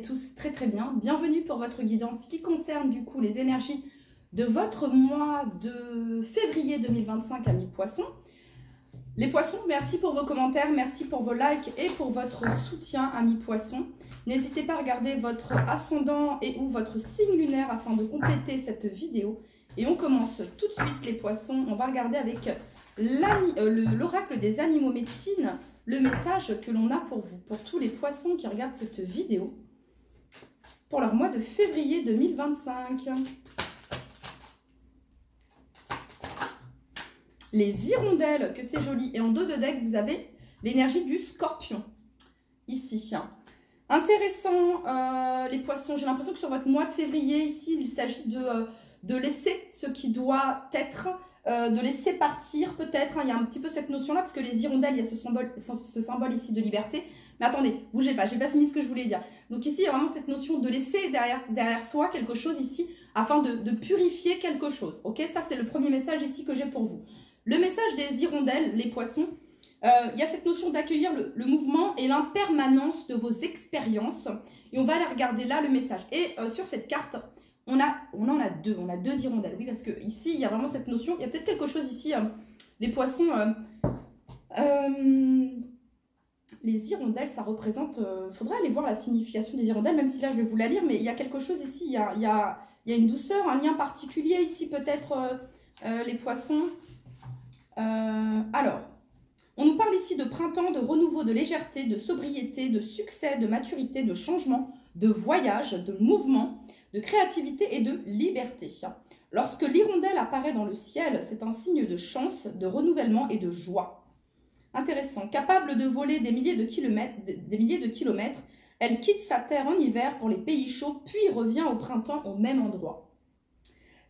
tous très très bien. Bienvenue pour votre guidance qui concerne du coup les énergies de votre mois de février 2025 à mi-poisson. Les poissons, merci pour vos commentaires, merci pour vos likes et pour votre soutien à mi-poisson. N'hésitez pas à regarder votre ascendant et ou votre signe lunaire afin de compléter cette vidéo. Et on commence tout de suite les poissons. On va regarder avec l'oracle des animaux médecine le message que l'on a pour vous, pour tous les poissons qui regardent cette vidéo, pour leur mois de février 2025. Les hirondelles, que c'est joli. Et en dos de deck, vous avez l'énergie du scorpion, ici. Intéressant, les poissons. J'ai l'impression que sur votre mois de février, ici, il s'agit de laisser ce qui doit être, de laisser partir peut-être. Il y a un petit peu cette notion-là, parce que les hirondelles, il y a ce symbole ici de liberté. Mais attendez, bougez pas, j'ai pas fini ce que je voulais dire. Donc ici, il y a vraiment cette notion de laisser derrière soi quelque chose ici, afin de purifier quelque chose. Ok, ça c'est le premier message ici que j'ai pour vous. Le message des hirondelles, les poissons, il y a cette notion d'accueillir le mouvement et l'impermanence de vos expériences. Et on va aller regarder là le message. Et sur cette carte, on en a deux hirondelles. Oui, parce que ici, il y a vraiment cette notion. Il y a peut-être quelque chose ici, les poissons. Les hirondelles, ça représente... faudrait aller voir la signification des hirondelles, même si là, je vais vous la lire. Mais il y a quelque chose ici. Il y a une douceur, un lien particulier ici, peut-être, les poissons. Alors, on nous parle ici de printemps, de renouveau, de légèreté, de sobriété, de succès, de maturité, de changement, de voyage, de mouvement, de créativité et de liberté. Lorsque l'hirondelle apparaît dans le ciel, c'est un signe de chance, de renouvellement et de joie. Intéressant. Capable de voler des milliers de kilomètres, elle quitte sa terre en hiver pour les pays chauds, puis revient au printemps au même endroit.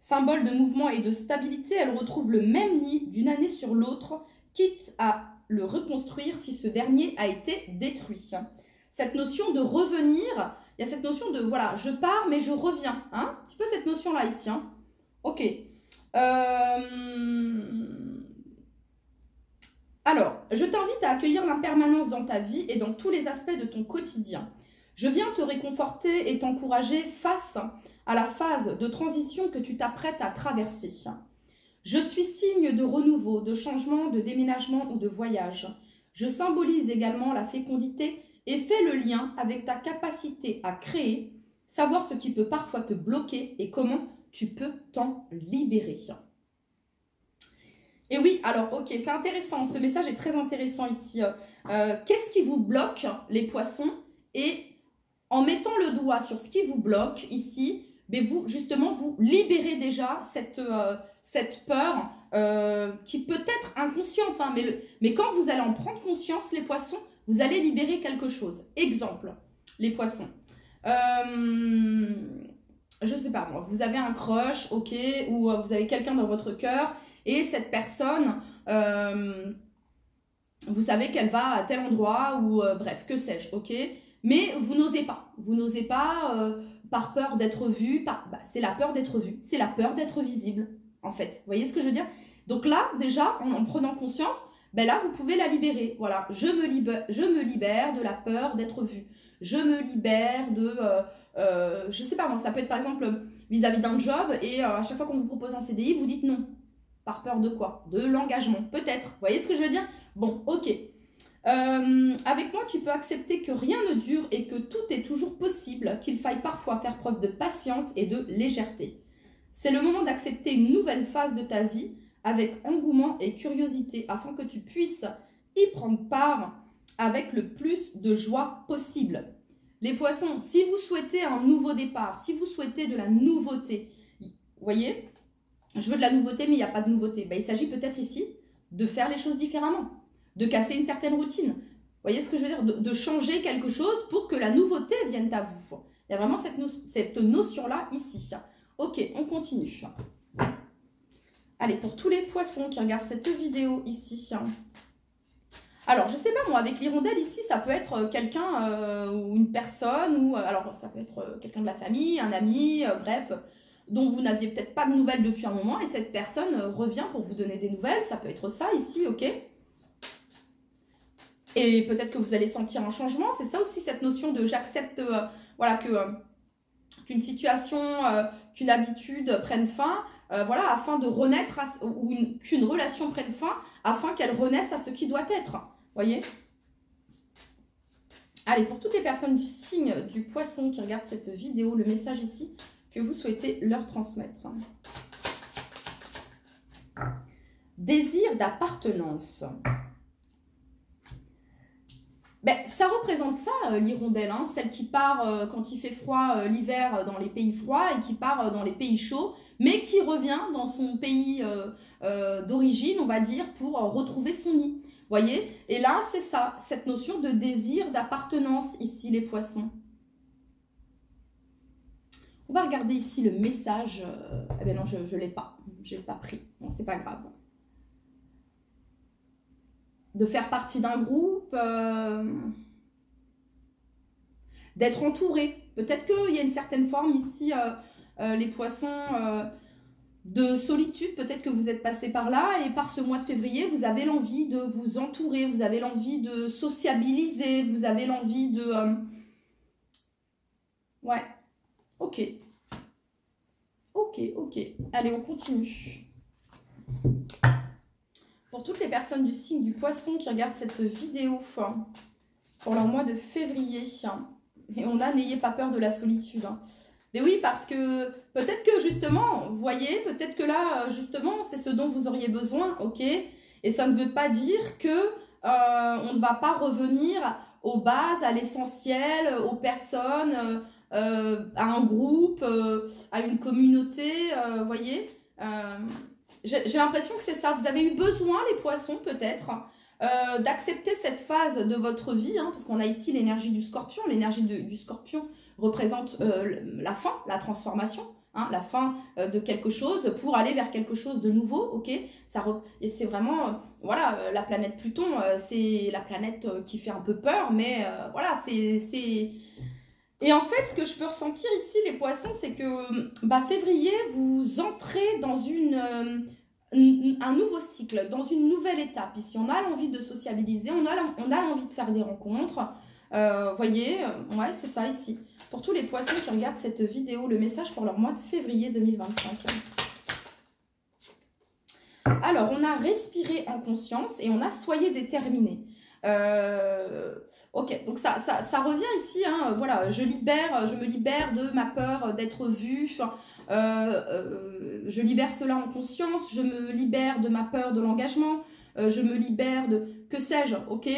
Symbole de mouvement et de stabilité, elle retrouve le même nid d'une année sur l'autre, quitte à le reconstruire si ce dernier a été détruit. Cette notion de revenir, il y a cette notion de, voilà, je pars mais je reviens. Hein, un petit peu cette notion-là ici. Hein. Ok. Alors, je t'invite à accueillir l'impermanence dans ta vie et dans tous les aspects de ton quotidien. Je viens te réconforter et t'encourager face à la phase de transition que tu t'apprêtes à traverser. Je suis signe de renouveau, de changement, de déménagement ou de voyage. Je symbolise également la fécondité et fais le lien avec ta capacité à créer, savoir ce qui peut parfois te bloquer et comment tu peux t'en libérer. Et oui, alors ok, c'est intéressant, ce message est très intéressant ici. Qu'est-ce qui vous bloque, les poissons? Et en mettant le doigt sur ce qui vous bloque ici, mais vous, justement, vous libérez déjà cette peur qui peut être inconsciente. Hein, mais quand vous allez en prendre conscience, les poissons, vous allez libérer quelque chose. Exemple, les poissons. Je sais pas, moi, vous avez un crush, ok, ou vous avez quelqu'un dans votre cœur, et cette personne, vous savez qu'elle va à tel endroit, ou bref, que sais-je, ok. Mais vous n'osez pas. Vous n'osez pas par peur d'être vu. C'est la peur d'être vu. C'est la peur d'être visible, en fait. Vous voyez ce que je veux dire? Donc là, déjà, en prenant conscience, ben là, vous pouvez la libérer. Voilà, je me libère de la peur d'être vu. Je me libère de... je sais pas, moi, ça peut être par exemple vis-à-vis d'un job et à chaque fois qu'on vous propose un CDI, vous dites non. Par peur de quoi? De l'engagement, peut-être. Vous voyez ce que je veux dire? Bon, ok. Avec moi, tu peux accepter que rien ne dure et que tout est toujours possible, qu'il faille parfois faire preuve de patience et de légèreté. C'est le moment d'accepter une nouvelle phase de ta vie avec engouement et curiosité afin que tu puisses y prendre part avec le plus de joie possible. Les poissons, si vous souhaitez un nouveau départ, si vous souhaitez de la nouveauté, vous voyez, je veux de la nouveauté mais il n'y a pas de nouveauté. Ben, il s'agit peut-être ici de faire les choses différemment, de casser une certaine routine. Vous voyez ce que je veux dire? De changer quelque chose pour que la nouveauté vienne à vous. Il y a vraiment cette notion-là ici. Ok, on continue. Allez, pour tous les poissons qui regardent cette vidéo ici. Alors, je sais pas moi, avec l'hirondelle ici, ça peut être quelqu'un ou une personne, ou alors ça peut être quelqu'un de la famille, un ami, bref, dont vous n'aviez peut-être pas de nouvelles depuis un moment, et cette personne revient pour vous donner des nouvelles. Ça peut être ça ici, ok? Et peut-être que vous allez sentir un changement. C'est ça aussi, cette notion de j'accepte voilà, qu'une situation, qu'une habitude prenne fin, voilà, afin de renaître, ou qu'une relation prenne fin, afin qu'elle renaisse à ce qui doit être. Voyez? Allez, pour toutes les personnes du signe du poisson qui regardent cette vidéo, le message ici que vous souhaitez leur transmettre. Désir d'appartenance. Ben, ça représente ça, l'hirondelle, hein, celle qui part quand il fait froid l'hiver dans les pays froids et qui part dans les pays chauds, mais qui revient dans son pays d'origine, on va dire, pour retrouver son nid. Voyez? Et là, c'est ça, cette notion de désir d'appartenance ici, les poissons. On va regarder ici le message. Eh bien non, je ne l'ai pas. Je l'ai pas pris. Bon, c'est pas grave. De faire partie d'un groupe. D'être entouré. Peut-être qu'il y a une certaine forme ici, les poissons, de solitude. Peut-être que vous êtes passé par là et par ce mois de février, vous avez l'envie de vous entourer. Vous avez l'envie de sociabiliser. Vous avez l'envie de... Ouais. Ok. Ok, ok. Allez, on continue. Pour toutes les personnes du signe du poisson qui regardent cette vidéo pour leur mois de février. Et on a, n'ayez pas peur de la solitude. Mais oui, parce que peut-être que justement, vous voyez, peut-être que là, justement, c'est ce dont vous auriez besoin, ok? Et ça ne veut pas dire que on ne va pas revenir aux bases, à l'essentiel, aux personnes, à un groupe, à une communauté, vous voyez. J'ai l'impression que c'est ça. Vous avez eu besoin, les poissons, peut-être, d'accepter cette phase de votre vie, hein, parce qu'on a ici l'énergie du scorpion. L'énergie du scorpion représente la fin, la transformation, hein, la fin de quelque chose pour aller vers quelque chose de nouveau, ok? Et c'est vraiment, voilà, la planète Pluton, c'est la planète qui fait un peu peur, mais voilà, c'est... Et en fait, ce que je peux ressentir ici, les poissons, c'est que février, vous entrez dans un nouveau cycle, dans une nouvelle étape. Ici, on a l'envie de sociabiliser, on a l'envie de faire des rencontres. Voyez, ouais, c'est ça ici. Pour tous les poissons qui regardent cette vidéo, le message pour leur mois de février 2025. Alors, on a respiré en conscience et on a soyez déterminé. Ok, donc ça revient ici, hein, voilà, je me libère de ma peur d'être vue, je libère cela en conscience, je me libère de ma peur de l'engagement, je me libère de, que sais-je, ok,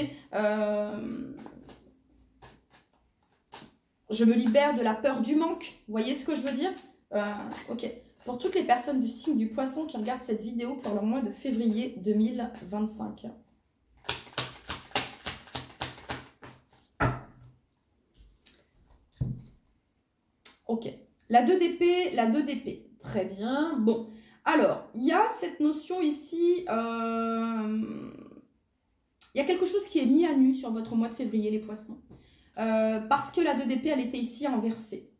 je me libère de la peur du manque, vous voyez ce que je veux dire, ok, pour toutes les personnes du signe du poisson qui regardent cette vidéo pour le mois de février 2025. Ok, la 2 d'épée, très bien. Bon, alors, il y a cette notion ici, il y a quelque chose qui est mis à nu sur votre mois de février, les poissons. Parce que la 2 d'épée, elle était ici inversée.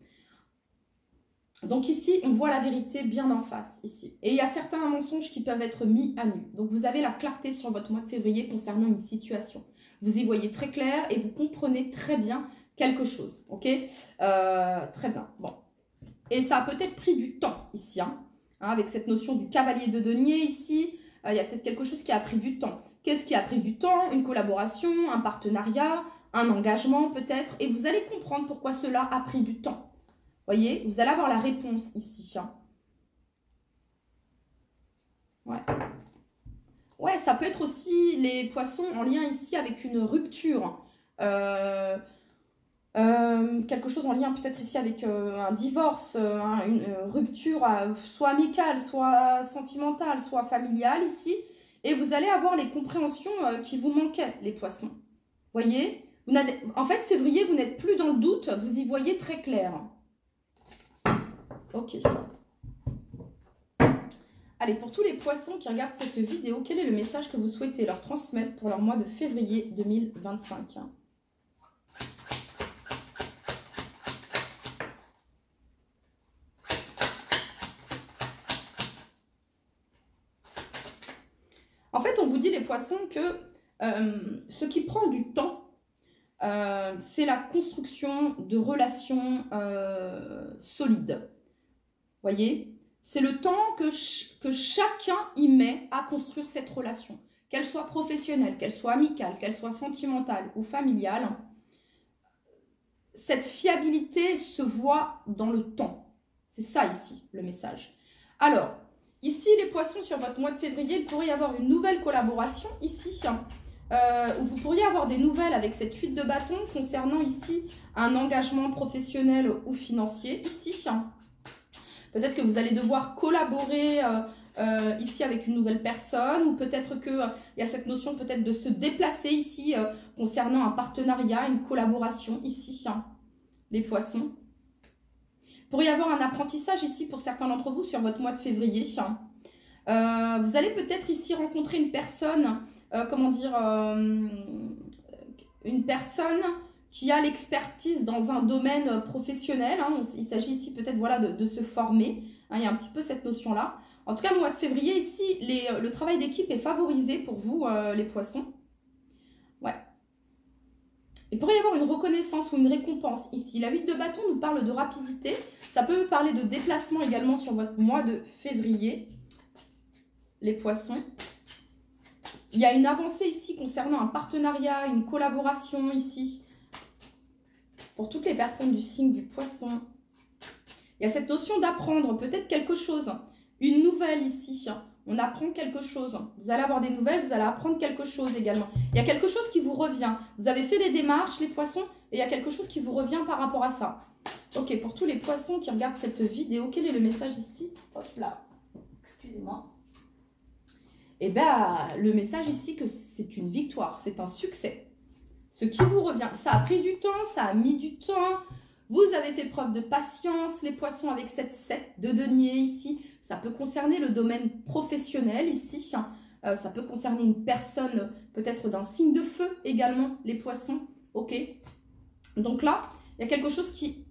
Donc ici, on voit la vérité bien en face, ici. Et il y a certains mensonges qui peuvent être mis à nu. Donc vous avez la clarté sur votre mois de février concernant une situation. Vous y voyez très clair et vous comprenez très bien quelque chose, ok, très bien, bon. Et ça a peut-être pris du temps ici, hein, avec cette notion du cavalier de denier ici, il y a peut-être quelque chose qui a pris du temps. Qu'est-ce qui a pris du temps? Une collaboration, un partenariat, un engagement peut-être, et vous allez comprendre pourquoi cela a pris du temps. Voyez, vous allez avoir la réponse ici, hein. Ouais. Ouais, ça peut être aussi les poissons en lien ici avec une rupture, quelque chose en lien peut-être ici avec un divorce, une rupture soit amicale, soit sentimentale, soit familiale ici. Et vous allez avoir les compréhensions qui vous manquaient, les poissons. Voyez, en fait, février, vous n'êtes plus dans le doute, vous y voyez très clair. Ok. Allez, pour tous les poissons qui regardent cette vidéo, quel est le message que vous souhaitez leur transmettre pour leur mois de février 2025 ? En fait, on vous dit, les poissons, que ce qui prend du temps, c'est la construction de relations solides. Voyez, c'est le temps que chacun y met à construire cette relation, qu'elle soit professionnelle, qu'elle soit amicale, qu'elle soit sentimentale ou familiale. Cette fiabilité se voit dans le temps. C'est ça ici, le message. Alors, ici, les poissons, sur votre mois de février, il pourrait y avoir une nouvelle collaboration ici, où vous pourriez avoir des nouvelles avec cette 8 de bâton concernant ici un engagement professionnel ou financier ici. Peut-être que vous allez devoir collaborer ici avec une nouvelle personne, ou peut-être qu'il y a cette notion peut-être de se déplacer ici concernant un partenariat, une collaboration ici, les poissons. Il pourrait y avoir un apprentissage ici pour certains d'entre vous sur votre mois de février. Vous allez peut-être ici rencontrer une personne, comment dire, une personne qui a l'expertise dans un domaine professionnel. Il s'agit ici peut-être voilà, de se former. Il y a un petit peu cette notion-là. En tout cas, le mois de février, ici, le travail d'équipe est favorisé pour vous, les poissons. Ouais. Il pourrait y avoir une reconnaissance ou une récompense ici. La 8 de bâton nous parle de rapidité. Ça peut parler de déplacement également sur votre mois de février, les poissons. Il y a une avancée ici concernant un partenariat, une collaboration ici. Pour toutes les personnes du signe du poisson. Il y a cette notion d'apprendre peut-être quelque chose. Une nouvelle ici. On apprend quelque chose. Vous allez avoir des nouvelles, vous allez apprendre quelque chose également. Il y a quelque chose qui vous revient. Vous avez fait les démarches, les poissons, et il y a quelque chose qui vous revient par rapport à ça. Ok, pour tous les poissons qui regardent cette vidéo, quel est le message ici? Hop là, excusez-moi. Eh bien, le message ici, que c'est une victoire, c'est un succès. Ce qui vous revient, ça a pris du temps, ça a mis du temps. Vous avez fait preuve de patience, les poissons, avec cette 7 de denier ici. Ça peut concerner le domaine professionnel ici. Ça peut concerner une personne peut-être d'un signe de feu également, les poissons. Ok. Donc là, il y a quelque chose qui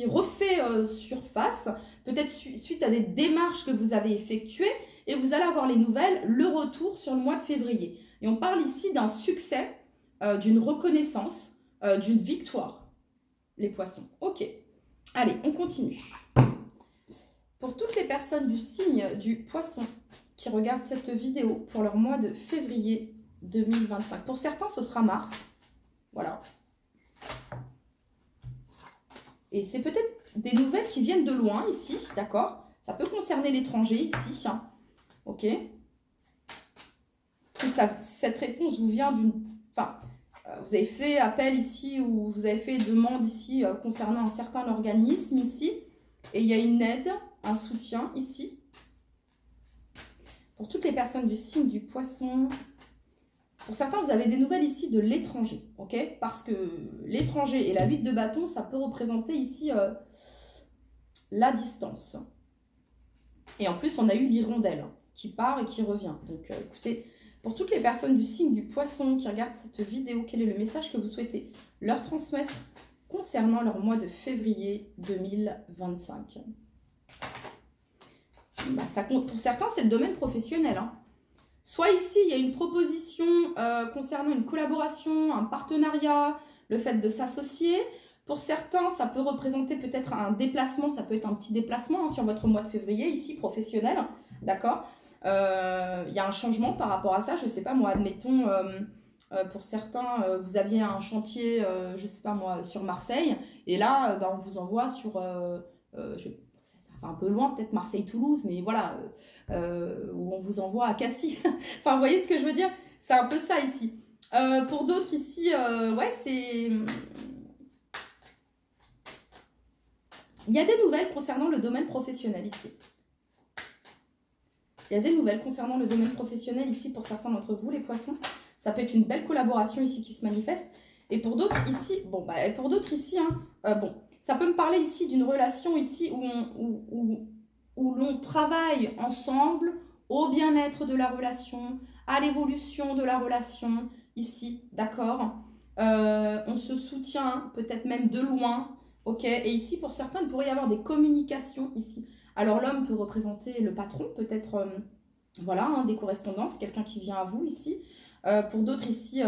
refait surface, peut-être suite à des démarches que vous avez effectuées, et vous allez avoir les nouvelles, le retour sur le mois de février. Et on parle ici d'un succès, d'une reconnaissance, d'une victoire, les poissons. Ok, allez, on continue. Pour toutes les personnes du signe du poisson qui regardent cette vidéo pour leur mois de février 2025, pour certains ce sera mars, voilà. Et c'est peut-être des nouvelles qui viennent de loin ici, d'accord? Ça peut concerner l'étranger ici, ok? Cette réponse vous vient d'une... Enfin, vous avez fait appel ici, ou vous avez fait demande ici concernant un certain organisme ici, et il y a une aide, un soutien ici. Pour toutes les personnes du signe du poisson, pour certains, vous avez des nouvelles ici de l'étranger, ok? Parce que l'étranger et la 8 de bâton, ça peut représenter ici la distance. Et en plus, on a eu l'hirondelle qui part et qui revient. Donc, écoutez, pour toutes les personnes du signe du poisson qui regardent cette vidéo, quel est le message que vous souhaitez leur transmettre concernant leur mois de février 2025? Bah, ça compte. Pour certains, c'est le domaine professionnel, Soit ici, il y a une proposition concernant une collaboration, un partenariat, le fait de s'associer. Pour certains, ça peut représenter peut-être un déplacement, ça peut être un petit déplacement sur votre mois de février, ici, professionnel, d'accord? Il y a un changement par rapport à ça, je ne sais pas moi, admettons, pour certains, vous aviez un chantier, je ne sais pas moi, sur Marseille, et là, on vous envoie sur... ça fait un peu loin, peut-être Marseille-Toulouse, mais voilà, où on vous envoie à Cassis. Enfin, vous voyez ce que je veux dire? C'est un peu ça ici. Pour d'autres ici, ouais, c'est... Il y a des nouvelles concernant le domaine professionnel ici. Il y a des nouvelles concernant le domaine professionnel ici pour certains d'entre vous, les poissons. Ça peut être une belle collaboration ici qui se manifeste. Et pour d'autres ici, bon, bah, pour d'autres ici, bon, ça peut me parler ici d'une relation ici où l'on travaille ensemble au bien-être de la relation, à l'évolution de la relation ici, d'accord? On se soutient peut-être même de loin, ok? Et ici, pour certains, il pourrait y avoir des communications ici. Alors, l'homme peut représenter le patron, peut-être, voilà, des correspondances, quelqu'un qui vient à vous ici. Pour d'autres ici,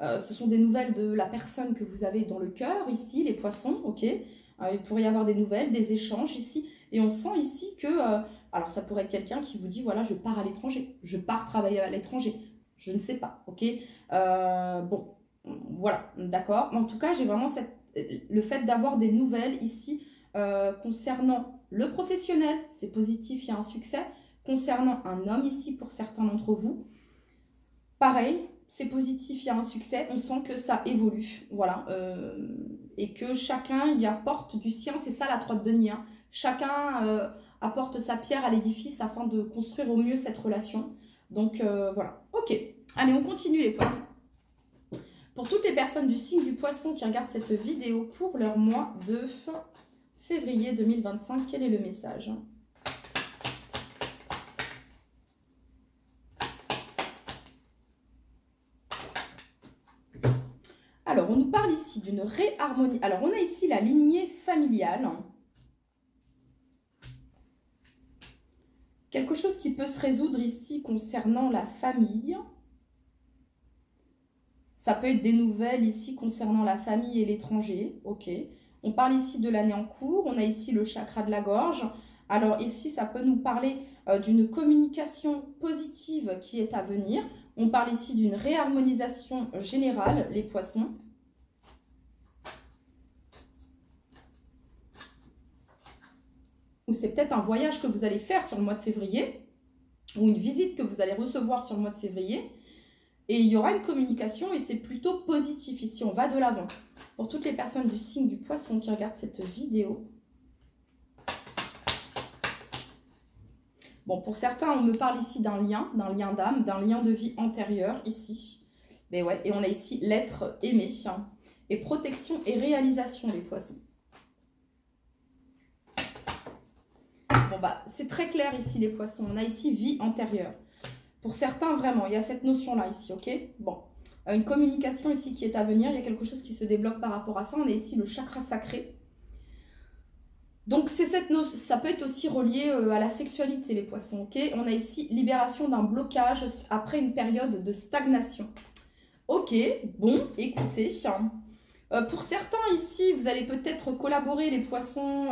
ce sont des nouvelles de la personne que vous avez dans le cœur ici, les poissons, ok. Il pourrait y avoir des nouvelles, des échanges ici. Et on sent ici que, alors ça pourrait être quelqu'un qui vous dit, voilà, je pars à l'étranger, je pars travailler à l'étranger, je ne sais pas, ok. Bon, voilà, d'accord. En tout cas, j'ai vraiment le fait d'avoir des nouvelles ici concernant le professionnel, c'est positif, il y a un succès. Concernant un homme ici, pour certains d'entre vous, pareil, c'est positif, il y a un succès, on sent que ça évolue, voilà, et que chacun y apporte du sien, c'est ça la 3 de denier, hein. Chacun apporte sa pierre à l'édifice afin de construire au mieux cette relation, donc voilà, ok, allez, on continue les poissons. Pour toutes les personnes du signe du poisson qui regardent cette vidéo pour leur mois de février 2025, quel est le message ? Alors, on nous parle ici d'une réharmonie. Alors, on a ici la lignée familiale. Quelque chose qui peut se résoudre ici concernant la famille. Ça peut être des nouvelles ici concernant la famille et l'étranger. Ok. On parle ici de l'année en cours. On a ici le chakra de la gorge. Alors ici, ça peut nous parler d'une communication positive qui est à venir. On parle ici d'une réharmonisation générale, les poissons. Ou c'est peut-être un voyage que vous allez faire sur le mois de février, ou une visite que vous allez recevoir sur le mois de février. Et il y aura une communication et c'est plutôt positif ici, on va de l'avant. Pour toutes les personnes du signe du poisson qui regardent cette vidéo. Bon, pour certains, on me parle ici d'un lien d'âme, d'un lien de vie antérieur ici. Mais ouais, et on a ici l'être aimé. Et protection et réalisation, les poissons. Bon, bah, c'est très clair ici, les poissons. On a ici vie antérieure. Pour certains, vraiment, il y a cette notion-là ici, ok? Bon, une communication ici qui est à venir. Il y a quelque chose qui se débloque par rapport à ça. On a ici le chakra sacré. Donc, c'est cette notion. Ça peut être aussi relié à la sexualité, les poissons, ok? On a ici libération d'un blocage après une période de stagnation. Ok, bon, écoutez... pour certains ici, vous allez peut-être collaborer les poissons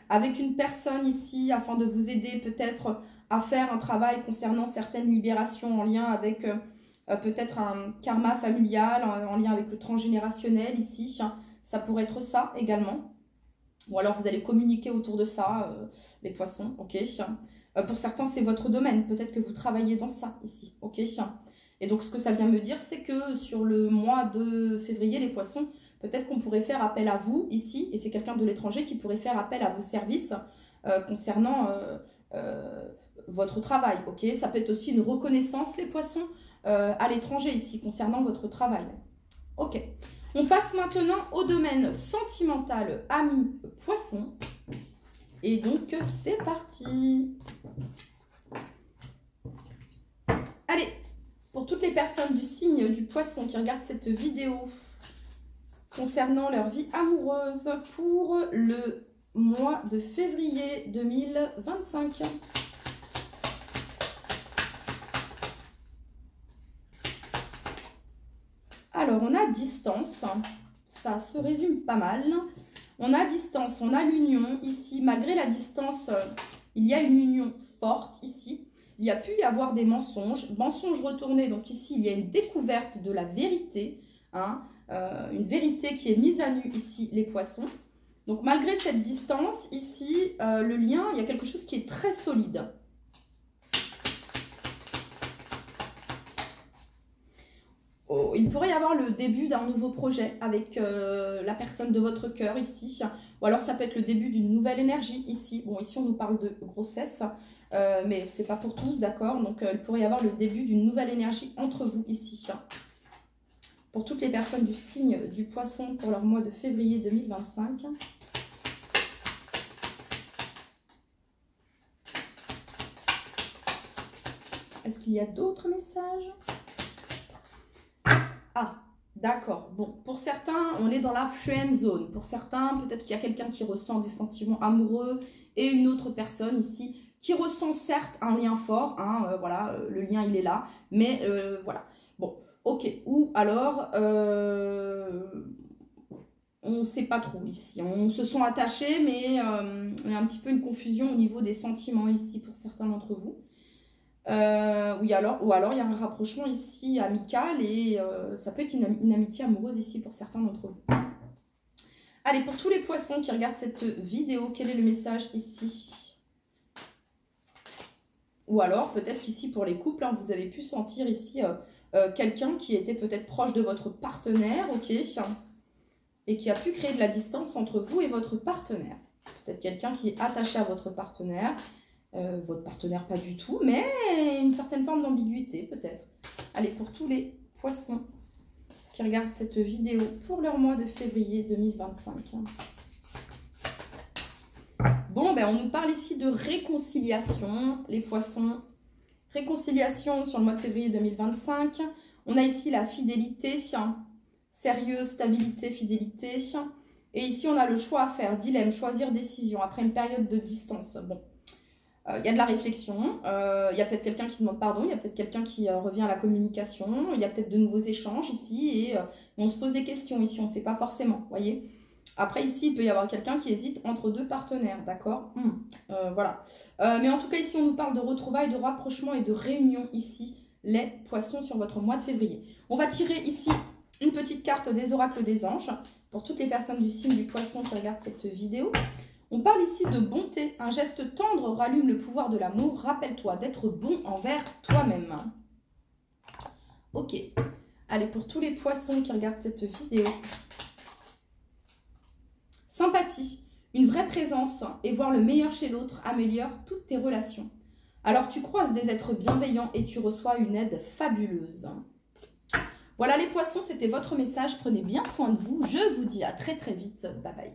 avec une personne ici afin de vous aider peut-être à faire un travail concernant certaines libérations en lien avec peut-être un karma familial, en lien avec le transgénérationnel ici. Ça pourrait être ça également. Ou alors vous allez communiquer autour de ça, les poissons, ok. Pour certains, c'est votre domaine. Peut-être que vous travaillez dans ça ici, ok. Et donc, ce que ça vient me dire, c'est que sur le mois de février, les poissons... Peut-être qu'on pourrait faire appel à vous ici, et c'est quelqu'un de l'étranger qui pourrait faire appel à vos services concernant votre travail. Ok, ça peut être aussi une reconnaissance, les poissons, à l'étranger ici, concernant votre travail. Ok, on passe maintenant au domaine sentimental, amis, poissons. Et donc, c'est parti. Allez, pour toutes les personnes du signe du poisson qui regardent cette vidéo, concernant leur vie amoureuse pour le mois de février 2025. Alors, on a distance. Ça se résume pas mal. On a distance, on a l'union ici. Malgré la distance, il y a une union forte ici. Il y a pu y avoir des mensonges. Mensonges retournés. Donc ici, il y a une découverte de la vérité. Hein. Une vérité qui est mise à nu ici, les poissons. Donc malgré cette distance, ici, le lien, il y a quelque chose qui est très solide. Oh, il pourrait y avoir le début d'un nouveau projet avec la personne de votre cœur ici. Ou alors ça peut être le début d'une nouvelle énergie ici. Bon, ici on nous parle de grossesse, mais c'est pas pour tous, d'accord? Donc il pourrait y avoir le début d'une nouvelle énergie entre vous ici. Pour toutes les personnes du signe du poisson pour leur mois de février 2025. Est-ce qu'il y a d'autres messages? Ah, d'accord. Bon, pour certains, on est dans la friend zone. Pour certains, peut-être qu'il y a quelqu'un qui ressent des sentiments amoureux et une autre personne ici qui ressent certes un lien fort. Hein, voilà, le lien, il est là. Mais voilà. Bon. Ok, ou alors, on ne sait pas trop ici. On se sent attachés, mais il y a un petit peu une confusion au niveau des sentiments ici pour certains d'entre vous. Ou alors il y a un rapprochement ici amical et ça peut être une amitié amoureuse ici pour certains d'entre vous. Allez, pour tous les poissons qui regardent cette vidéo, quel est le message ici? Ou alors, peut-être qu'ici, pour les couples, hein, vous avez pu sentir ici quelqu'un qui était peut-être proche de votre partenaire, ok, et qui a pu créer de la distance entre vous et votre partenaire. Peut-être quelqu'un qui est attaché à votre partenaire pas du tout, mais une certaine forme d'ambiguïté, peut-être. Allez, pour tous les poissons qui regardent cette vidéo pour leur mois de février 2025. Bon, ben on nous parle ici de réconciliation, les poissons. Réconciliation sur le mois de février 2025. On a ici la fidélité, sérieuse, stabilité, fidélité. Et ici, on a le choix à faire, dilemme, choisir, décision, après une période de distance. Bon, il y a de la réflexion, il y a peut-être quelqu'un qui demande pardon, il y a peut-être quelqu'un qui revient à la communication, il y a peut-être de nouveaux échanges ici, et on se pose des questions ici, on ne sait pas forcément, voyez. Après ici, il peut y avoir quelqu'un qui hésite entre deux partenaires, d'accord, voilà. Mais en tout cas, ici, on nous parle de retrouvailles, de rapprochement et de réunion ici, les poissons sur votre mois de février. On va tirer ici une petite carte des oracles des anges, pour toutes les personnes du signe du poisson qui regardent cette vidéo. On parle ici de bonté. Un geste tendre rallume le pouvoir de l'amour. Rappelle-toi d'être bon envers toi-même. Ok. Allez, pour tous les poissons qui regardent cette vidéo. Sympathie. Une vraie présence et voir le meilleur chez l'autre améliore toutes tes relations. Alors tu croises des êtres bienveillants et tu reçois une aide fabuleuse. Voilà les poissons, c'était votre message. Prenez bien soin de vous. Je vous dis à très très vite. Bye bye.